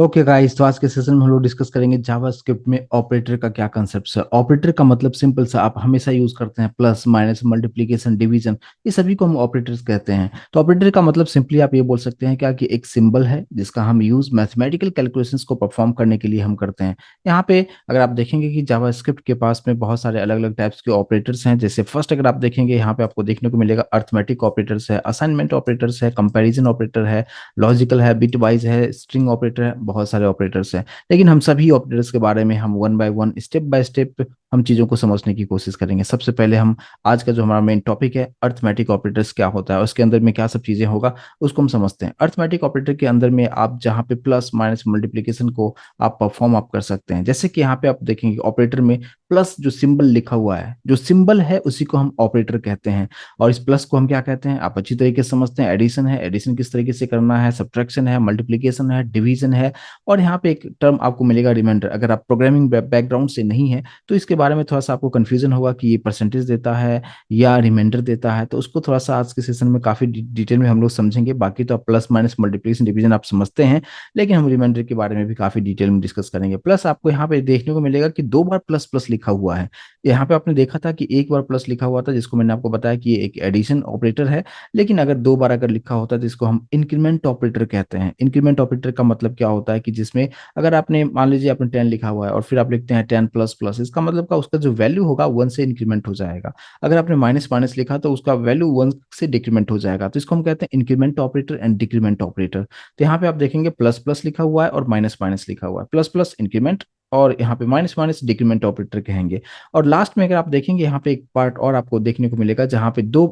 Okay guys, तो आज के सेशन में हम लोग डिस्कस करेंगे जावास्क्रिप्ट में ऑपरेटर का क्या कंसेप्ट है। ऑपरेटर का मतलब सिंपल सा आप हमेशा यूज करते हैं, प्लस माइनस मल्टीप्लिकेशन डिवीजन, ये सभी को हम ऑपरेटर्स कहते हैं। तो ऑपरेटर का मतलब सिंपली आप ये बोल सकते हैं क्या कि एक सिंबल है जिसका हम यूज मैथमेटिकल कैलकुलेशंस को परफॉर्म करने के लिए हम करते हैं। यहाँ पे अगर आप देखेंगे कि जावास्क्रिप्ट के पास में बहुत सारे अलग अलग टाइप्स के ऑपरेटर्स हैं। जैसे फर्स्ट अगर आप देखेंगे यहाँ पे आपको देखने को मिलेगा अर्थमेटिक ऑपरेटर्स है, असाइनमेंट ऑपरेटर्स है, कंपैरिजन ऑपरेटर है, लॉजिकल है, बिट वाइज है, स्ट्रिंग ऑपरेटर है, बहुत सारे ऑपरेटर्स हैं। लेकिन हम सभी ऑपरेटर्स के बारे में हम one by one, step by step हम चीज़ों को समझने की कोशिश करेंगे। सबसे पहले हम आज का जो हमारा मेन टॉपिक है अर्थमेटिक ऑपरेटर्स क्या होता है, उसके अंदर में क्या सब चीज़ें होगा उसको हम समझते हैं। अर्थमेटिक ऑपरेटर के अंदर में आप जहाँ पे प्लस माइनस मल्टीप्लीकेशन को आप परफॉर्म आप कर सकते हैं। जैसे कि यहाँ पे आप देखेंगे ऑपरेटर में प्लस जो सिंबल लिखा हुआ है, जो सिंबल है उसी को हम ऑपरेटर कहते हैं। और इस प्लस को हम क्या कहते हैं आप अच्छी तरीके से समझते हैं। एडिशन है, एडिशन किस तरीके से करना है, सब्ट्रैक्शन है, मल्टीप्लिकेशन है, डिवीजन है। और यहाँ पे एक टर्म आपको मिलेगा रिमाइंडर। अगर आप प्रोग्रामिंग बैकग्राउंड से नहीं है तो इसके बारे में थोड़ा सा आपको कंफ्यूजन होगा कि ये परसेंटेज देता है या रिमाइंडर देता है। तो उसको थोड़ा सा आज के सेशन में काफी डिटेल में हम लोग समझेंगे। बाकी तो आप प्लस माइनस मल्टीप्लिकेशन डिवीजन आप समझते हैं, लेकिन हम रिमाइंडर के बारे में भी काफी डिटेल में डिस्कस करेंगे। प्लस आपको यहाँ पे देखने को मिलेगा कि दो बार प्लस प्लस लिखा हुआ है। यहाँ पे आपने देखा था कि एक बार प्लस लिखा हुआ था जिसको मैंने आपको बताया कि ये एक एडिशन ऑपरेटर है। लेकिन अगर दो बार अगर लिखा होता है तो इसको हम इंक्रीमेंट ऑपरेटर कहते हैं। इंक्रीमेंट ऑपरेटर का मतलब क्या होता है कि जिसमें अगर आपने मान लीजिए आपने 10 लिखा हुआ है और फिर आप लिखते हैं 10 प्लस प्लस, इसका मतलब का उसका जो वैल्यू होगा 1 से इंक्रीमेंट हो जाएगा। अगर आपने माइनस माइनस लिखा तो उसका वैल्यू 1 से डिक्रीमेंट हो जाएगा। तो इसको हम कहते हैं increment operator and decrement operator. तो यहाँ पे आप देखेंगे प्लस प्लस लिखा हुआ है और माइनस माइनस लिखा हुआ है, प्लस प्लस इंक्रीमेंट और यहाँ पे माइनस माइनस डिक्रीमेंट ऑपरेटर कहेंगे। और लास्ट में अगर आप देखेंगे यहाँ पे एक पार्ट और आपको देखने को मिलेगा जहाँ पे दो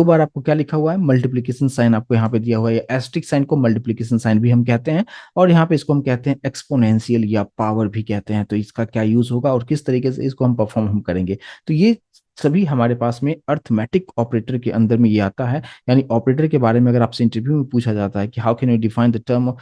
बार आपको क्या लिखा हुआ है, मल्टीप्लीकेशन साइन आपको यहाँ पे दिया हुआ है। एस्ट्रिक साइन को मल्टीप्लीकेशन साइन भी हम कहते हैं। और यहाँ पे इसको हम कहते हैं एक्सपोनेंशियल या पावर भी कहते हैं। तो इसका क्या यूज होगा और किस तरीके से इसको हम परफॉर्म हम करेंगे, तो ये सभी हमारे पास में अर्थमेटिक ऑपरेटर के अंदर में ये आता है। यानी ऑपरेटर के बारे में अगर आपसे इंटरव्यू में पूछा जाता है कि how can you define the term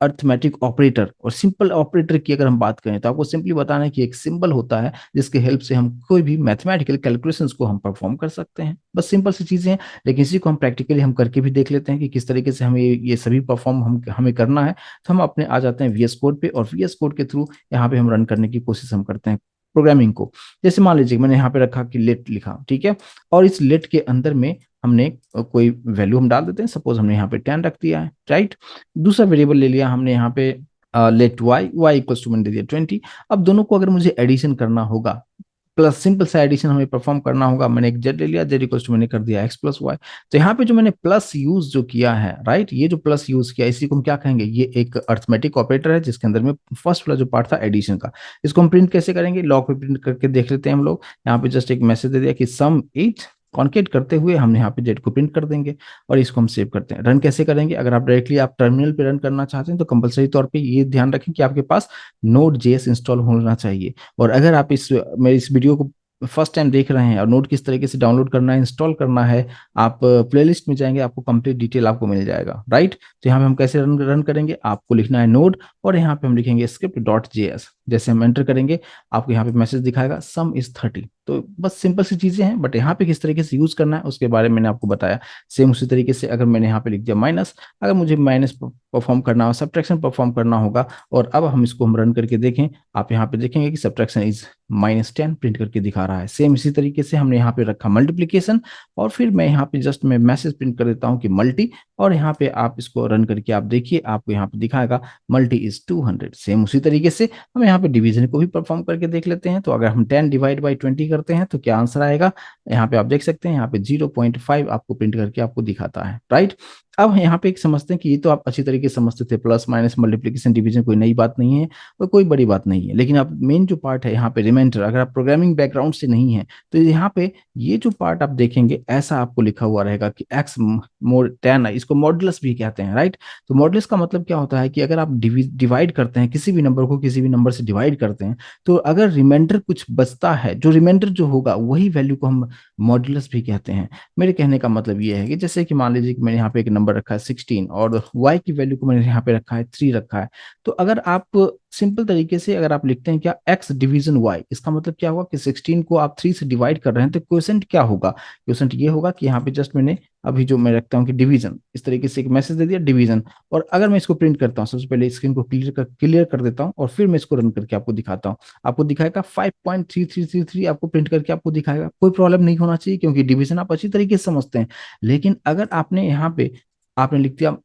arithmetic operator और सिंपल ऑपरेटर की अगर हम बात करें तो आपको सिंपली बताना है कि एक सिंबल होता है जिसके हेल्प से हम कोई भी मैथमेटिकल कैलकुलेशंस को हम परफॉर्म कर सकते हैं। बस सिंपल सी चीजें हैं, लेकिन इसी को हम प्रैक्टिकली हम करके भी देख लेते हैं कि किस तरीके से हमें ये सभी परफॉर्म हमें करना है। तो हम अपने आ जाते हैं वीएस कोड पे और वीएस कोड के थ्रू यहाँ पे हम रन करने की कोशिश हम करते हैं प्रोग्रामिंग को। जैसे मान लीजिए मैंने यहाँ पे रखा कि लेट लिखा, ठीक है। और इस लेट के अंदर में हमने कोई वैल्यू हम डाल देते हैं। सपोज हमने यहाँ पे 10 रख दिया है, राइट। दूसरा वेरिएबल ले लिया हमने यहाँ पे let Y, Y equals to मैंने दे दिया 20। अब दोनों को अगर मुझे एडिशन करना होगा, प्लस सिंपल सा एडिशन हमें परफॉर्म करना होगा। मैंने एक जेड ले लिया, जेड इक्वल्स टू मैंने कर दिया एक्स प्लस वाई। तो यहाँ पे जो मैंने प्लस यूज जो किया है, राइट, ये जो प्लस यूज किया इसी को हम क्या कहेंगे, ये एक अर्थमेटिक ऑपरेटर है जिसके अंदर में फर्स्ट वाला जो पार्ट था एडिशन का। इसको हम प्रिंट कैसे करेंगे, लॉग पे प्रिंट करके देख लेते हैं हम लोग। यहाँ पे जस्ट एक मैसेज दे दिया कि सम एट, कॉन्केट करते हुए हमने यहाँ पे जेड को प्रिंट कर देंगे और इसको हम सेव करते हैं। रन कैसे करेंगे, अगर आप डायरेक्टली आप टर्मिनल पे रन करना चाहते हैं तो कंपलसरी तौर पे ये ध्यान रखें कि आपके पास नोड जेएस इंस्टॉल होना चाहिए। और अगर आप इस मेरी इस वीडियो को फर्स्ट टाइम देख रहे हैं और नोट किस तरीके से डाउनलोड करना है, इंस्टॉल करना है, आप प्लेलिस्ट में जाएंगे, आपको कंप्लीट डिटेल आपको मिल जाएगा, राइट। तो यहाँ पे हम कैसे रन करेंगे, आपको लिखना है नोड और यहाँ पे हम लिखेंगे स्क्रिप्ट डॉट जेएस। जैसे हम एंटर करेंगे आपको यहाँ पे मैसेज दिखाएगा सम इज 30। तो बस सिंपल सी चीजें हैं, बट यहाँ पे किस तरीके से यूज करना है उसके बारे में मैंने आपको बताया। सेम उसी तरीके से अगर मैंने यहाँ पे लिख दिया माइनस, अगर मुझे माइनस परफॉर्म करना हो, सब्ट्रैक्शन परफॉर्म करना होगा, और अब हम इसको हम रन करके देखें, आप यहाँ पे देखेंगे कि सब्ट्रैक्शन इज -10 प्रिंट करके दिखा रहा है। सेम इसी तरीके से हमने यहाँ पे रखा मल्टीप्लीकेशन और फिर मैं यहाँ पे जस्ट मैं मैसेज प्रिंट कर देता हूँ कि मल्टी, और यहाँ पे आप इसको रन करके आप देखिए आपको यहाँ पे दिखाएगा मल्टी इज 200। सेम उसी तरीके से हम यहाँ पे डिवीजन को भी परफॉर्म करके देख लेते हैं। तो अगर हम 10 डिवाइड बाई 20 करते हैं तो क्या आंसर आएगा, यहाँ पे आप देख सकते हैं यहाँ पे 0.5 आपको प्रिंट करके आपको दिखाता है, राइट। अब यहाँ पे एक समझते हैं कि ये तो आप अच्छी तरीके से समझते थे, प्लस माइनस मल्टीप्लिकेशन डिवीजन कोई नई बात नहीं है और कोई बड़ी बात नहीं है। लेकिन अब मेन जो पार्ट है यहाँ पे रिमाइंडर, अगर आप प्रोग्रामिंग बैकग्राउंड से नहीं है तो यहाँ पे ये जो पार्ट आप देखेंगे ऐसा आपको लिखा हुआ रहेगा कि एक्स मोर 10 है, इसको मॉडुलस भी कहते हैं, राइट। तो मॉडुलस का मतलब क्या होता है कि अगर आप डिवाइड करते हैं किसी भी नंबर को, किसी भी नंबर से डिवाइड करते हैं, तो अगर रिमाइंडर कुछ बचता है, जो रिमाइंडर जो होगा वही वैल्यू को हम मॉडुलस भी कहते हैं। मेरे कहने का मतलब ये है कि जैसे कि मान लीजिए कि मैंने यहाँ पे एक नंबर रखा है 16 और y की वैल्यू को मैंने यहाँ पे रखा है 3 रखा है। तो अगर आप सिंपल तरीके से अगर आप लिखते हैं क्या x डिवीजन y, इसका मतलब क्या होगा कि 16 को आप 3 से डिवाइड कर रहे हैं तो क्वोशेंट क्या होगा, क्वोशेंट ये होगा कि यहाँ पे जस्ट मैंने अभी जो मैं रखता हूँ कि डिवीजन, इस तरीके से एक मैसेज दे दिया डिवीजन। और अगर मैं इसको प्रिंट करता हूँ, सबसे पहले स्क्रीन को क्लियर कर देता हूँ और फिर मैं इसको रन करके आपको दिखाता हूँ। आपको दिखाएगा 5.3333 आपको प्रिंट करके आपको दिखाएगा। कोई प्रॉब्लम नहीं होना चाहिए क्योंकि डिवीजन आप अच्छी तरीके से समझते हैं। लेकिन अगर आपने यहाँ पे आपने लिख दिया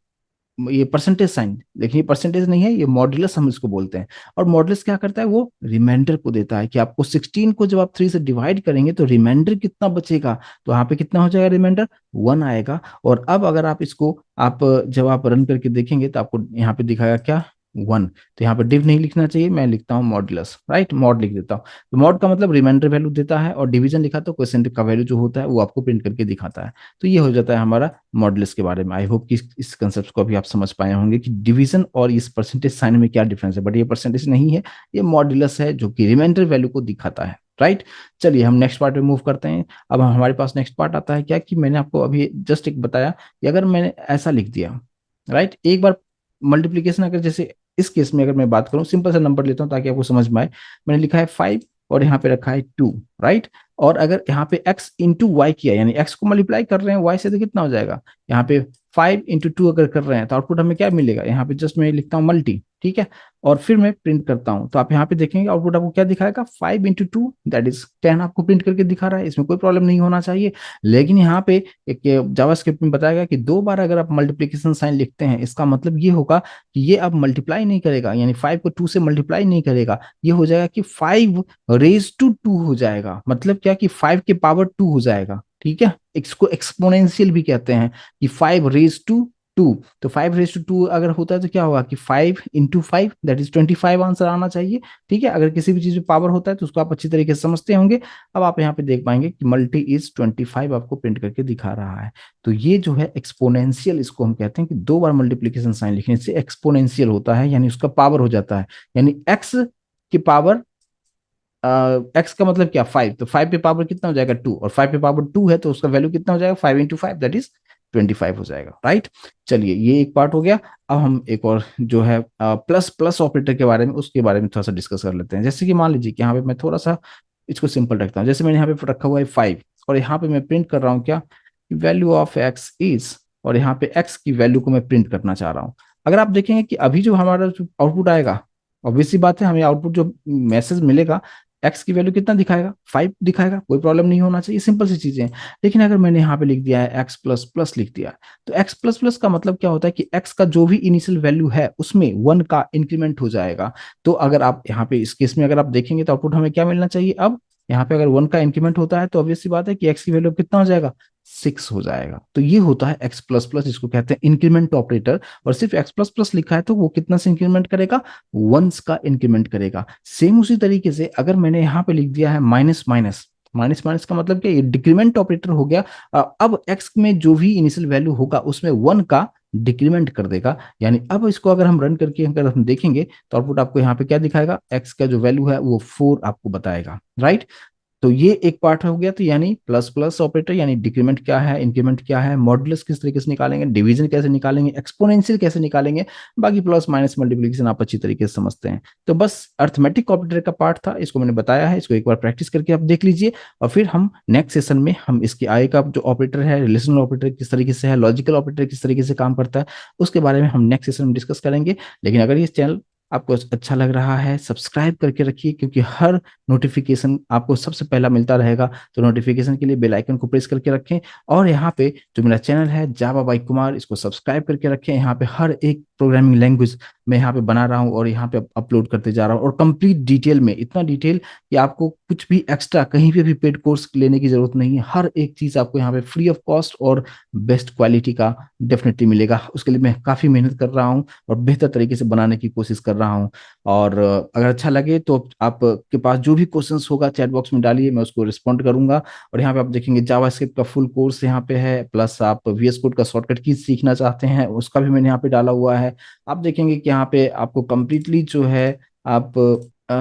ये परसेंटेज साइन, लेकिन ये परसेंटेज नहीं है, ये मॉड्यूलस हम इसको बोलते हैं। और मॉड्यूलस क्या करता है, वो रिमाइंडर को देता है कि आपको 16 को जब आप 3 से डिवाइड करेंगे तो रिमाइंडर कितना बचेगा, तो यहाँ पे कितना हो जाएगा रिमाइंडर 1 आएगा। और अब अगर आप इसको आप जब आप रन करके देखेंगे तो आपको यहाँ पे दिखाएगा क्या 1। तो यहाँ पे डिव नहीं लिखना चाहिए, मैं लिखता हूँ मॉड्यूलस, राइट, मॉड लिख देता हूँ। तो मॉड का मतलब रिमाइंडर वैल्यू देता है और डिवीजन लिखा तो क्वोशेंट का वैल्यू जो होता है वो आपको प्रिंट करके दिखाता है। तो ये हो जाता है हमारा मॉडुलस के बारे में। आई होप कि इस कंसेप्ट को अभी आप समझ पाए होंगे कि डिवीजन और इस परसेंटेज साइन में क्या डिफरेंस है। बट ये परसेंटेज नहीं है, ये मॉडुलस है जो कि रिमाइंडर वैल्यू को दिखाता है, राइट। चलिए हम नेक्स्ट पार्ट पे मूव करते हैं। अब हमारे पास नेक्स्ट पार्ट आता है क्या कि मैंने आपको अभी जस्ट एक बताया कि अगर मैंने ऐसा लिख दिया, राइट, एक बार मल्टीप्लीकेशन अगर जैसे इस केस में अगर मैं बात करूं, सिंपल सा नंबर लेता हूं ताकि आपको समझ में आए। मैंने लिखा है 5 और यहाँ पे रखा है 2, राइट। और अगर यहाँ पे x इंटू वाई किया, यानी x को मल्टीप्लाई कर रहे हैं y से, तो कितना हो जाएगा यहाँ पे 5 इंटू 2 अगर कर रहे हैं तो आउटपुट हमें क्या मिलेगा, यहाँ पे जस्ट मैं लिखता हूँ मल्टी, ठीक है। और फिर मैं प्रिंट करता हूँ तो आप यहाँ पे देखेंगे आउटपुट आपको क्या दिखाएगा 5 इंटू 2 दैट इज 10 आपको प्रिंट करके दिखा रहा है। इसमें कोई प्रॉब्लम नहीं होना चाहिए। लेकिन यहाँ पे एक जावास्क्रिप्ट में बताया गया कि 2 बार अगर आप मल्टीप्लीकेशन साइन लिखते हैं, इसका मतलब ये होगा कि ये अब मल्टीप्लाई नहीं करेगा, यानी 5 को 2 से मल्टीप्लाई नहीं करेगा। ये हो जाएगा कि 5 रेज टू 2 हो जाएगा। मतलब क्या कि 5 के पावर 2 हो जाएगा, ठीक है। इसको एक्सपोनेंशियल भी कहते हैं कि 5 रेज टू 2। तो 5 रेज टू 2 अगर होता है तो क्या होगा कि 5 इंटू 5 दैट इज 25 आंसर आना चाहिए, ठीक है। अगर किसी भी चीज में पावर होता है तो उसको आप अच्छी तरीके से समझते होंगे। अब आप यहाँ पे देख पाएंगे कि मल्टी इज 25 आपको प्रिंट करके दिखा रहा है। तो ये जो है एक्सपोनेंशियल, इसको हम कहते हैं कि 2 बार मल्टीप्लीकेशन साइन लिखने से एक्सपोनेंशियल होता है, यानी उसका पावर हो जाता है। यानी एक्स की पावर, एक्स का मतलब क्या 5, तो 5 पे पावर कितना हो जाएगा 2, और 5 पे पावर 2 है तो उसका वैल्यू कितना हो जाएगा 5 इंटू 5 दैट इज 25 हो जाएगा, राइट। चलिए ये एक पार्ट हो गया। अब हम एक और जो है प्लस प्लस ऑपरेटर के बारे में, उसके बारे में थोड़ा सा डिस्कस कर लेते हैं। जैसे कि मान लीजिए कि यहाँ पे मैं थोड़ा सा इसको सिंपल रखता हूँ। जैसे मैंने यहाँ पे रखा हुआ है 5 और यहाँ पे मैं प्रिंट कर रहा हूँ क्या, वैल्यू ऑफ एक्स इज, और यहाँ पे एक्स की वैल्यू को मैं प्रिंट करना चाह रहा हूँ। अगर आप देखेंगे कि अभी जो हमारा जो आउटपुट आएगा, ऑब्वियस सी बात है हमें आउटपुट जो मैसेज मिलेगा एक्स की वैल्यू कितना दिखाएगा 5 दिखाएगा, कोई प्रॉब्लम नहीं होना चाहिए, सिंपल सी चीजें हैं। लेकिन अगर मैंने यहाँ पे लिख दिया है एक्स प्लस प्लस लिख दिया, तो एक्स प्लस प्लस का मतलब क्या होता है कि एक्स का जो भी इनिशियल वैल्यू है उसमें 1 का इंक्रीमेंट हो जाएगा। तो अगर आप यहाँ पे इस केस में अगर आप देखेंगे तो आउटपुट हमें क्या मिलना चाहिए, अब यहाँ पे अगर 1 का इंक्रीमेंट होता है तो ऑब्वियस सी बात है कि एक्स की वैल्यू कितना हो जाएगा 6 हो जाएगा। तो ये होता है एक्स प्लस प्लस, इसको कहते हैं इंक्रीमेंट ऑपरेटर। और सिर्फ एक्स प्लस प्लस लिखा है तो वो कितना से इंक्रीमेंट करेगा, वंस का इंक्रीमेंट करेगा। सेम उसी तरीके से अगर मैंने यहाँ पे लिख दिया है माइनस माइनस, माइनस माइनस का मतलब क्या, ये डिक्रीमेंट ऑपरेटर हो गया। अब एक्स में जो भी इनिशियल वैल्यू होगा उसमें 1 का डिक्रीमेंट कर देगा। यानी अब इसको अगर हम रन करके अगर हम देखेंगे तो आउटपुट आपको यहाँ पे क्या दिखाएगा, एक्स का जो वैल्यू है वो 4 आपको बताएगा, राइट। तो ये एक पार्ट हो गया। तो यानी प्लस प्लस ऑपरेटर, यानी डिक्रीमेंट क्या है, इंक्रीमेंट क्या है, मॉडुलस किस तरीके से निकालेंगे, डिवीजन कैसे निकालेंगे, एक्सपोनेंशियल कैसे निकालेंगे, बाकी प्लस माइनस मल्टीप्लिकेशन आप अच्छी तरीके से समझते हैं। तो बस अर्थमेटिक ऑपरेटर का पार्ट था, इसको मैंने बताया है, इसको एक बार प्रैक्टिस करके आप देख लीजिए। और फिर हम नेक्स्ट सेशन में हम इसके आगे का जो ऑपरेटर है, रिलेशनल ऑपरेटर किस तरीके से है, लॉजिकल ऑपरेटर किस तरीके से काम करता है, उसके बारे में हम नेक्स्ट सेशन में डिस्कस करेंगे। लेकिन अगर ये चैनल आपको अच्छा लग रहा है सब्सक्राइब करके रखिए, क्योंकि हर नोटिफिकेशन आपको सबसे पहला मिलता रहेगा। तो नोटिफिकेशन के लिए बेल आइकन को प्रेस करके रखें। और यहाँ पे जो मेरा चैनल है जावा बाय कुमार, इसको सब्सक्राइब करके रखें। यहाँ पे हर एक प्रोग्रामिंग लैंग्वेज मैं यहाँ पे बना रहा हूँ और यहाँ पे अपलोड करते जा रहा हूँ, और कंप्लीट डिटेल में, इतना डिटेल कि आपको कुछ भी एक्स्ट्रा कहीं पे भी पेड कोर्स लेने की जरूरत नहीं है। हर एक चीज आपको यहाँ पे फ्री ऑफ कॉस्ट और बेस्ट क्वालिटी का डेफिनेटली मिलेगा। उसके लिए मैं काफी मेहनत कर रहा हूँ और बेहतर तरीके से बनाने की कोशिश कर रहा हूँ। और अगर अच्छा लगे तो आपके पास जो भी क्वेश्चंस होगा चैट बॉक्स में डालिए, मैं उसको रिस्पॉन्ड करूंगा। और यहाँ पे आप देखेंगे जावास्क्रिप्ट का फुल कोर्स यहाँ पे है, प्लस आप वीएस कोड का शॉर्टकट की सीखना चाहते हैं उसका भी मैंने यहाँ पे डाला हुआ है। आप देखेंगे कि यहाँ पे आपको कंप्लीटली जो है आप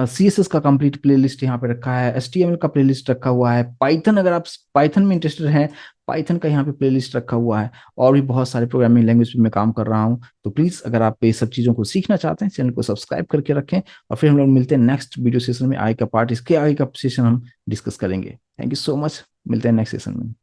CSS का कंप्लीट प्लेलिस्ट यहाँ पे रखा है, HTML का प्लेलिस्ट रखा हुआ है, पाइथन अगर आप पाइथन में इंटरेस्टेड हैं पाइथन का यहाँ पे प्लेलिस्ट रखा हुआ है, और भी बहुत सारे प्रोग्रामिंग लैंग्वेज पे मैं काम कर रहा हूँ। तो प्लीज़ अगर आप ये सब चीज़ों को सीखना चाहते हैं, चैनल को सब्सक्राइब करके रखें, और फिर हम लोग मिलते हैं नेक्स्ट वीडियो सेशन में। आगे का पार्ट, इसके आगे का सेशन हम डिस्कस करेंगे। थैंक यू सो मच, मिलते हैं नेक्स्ट सेशन में।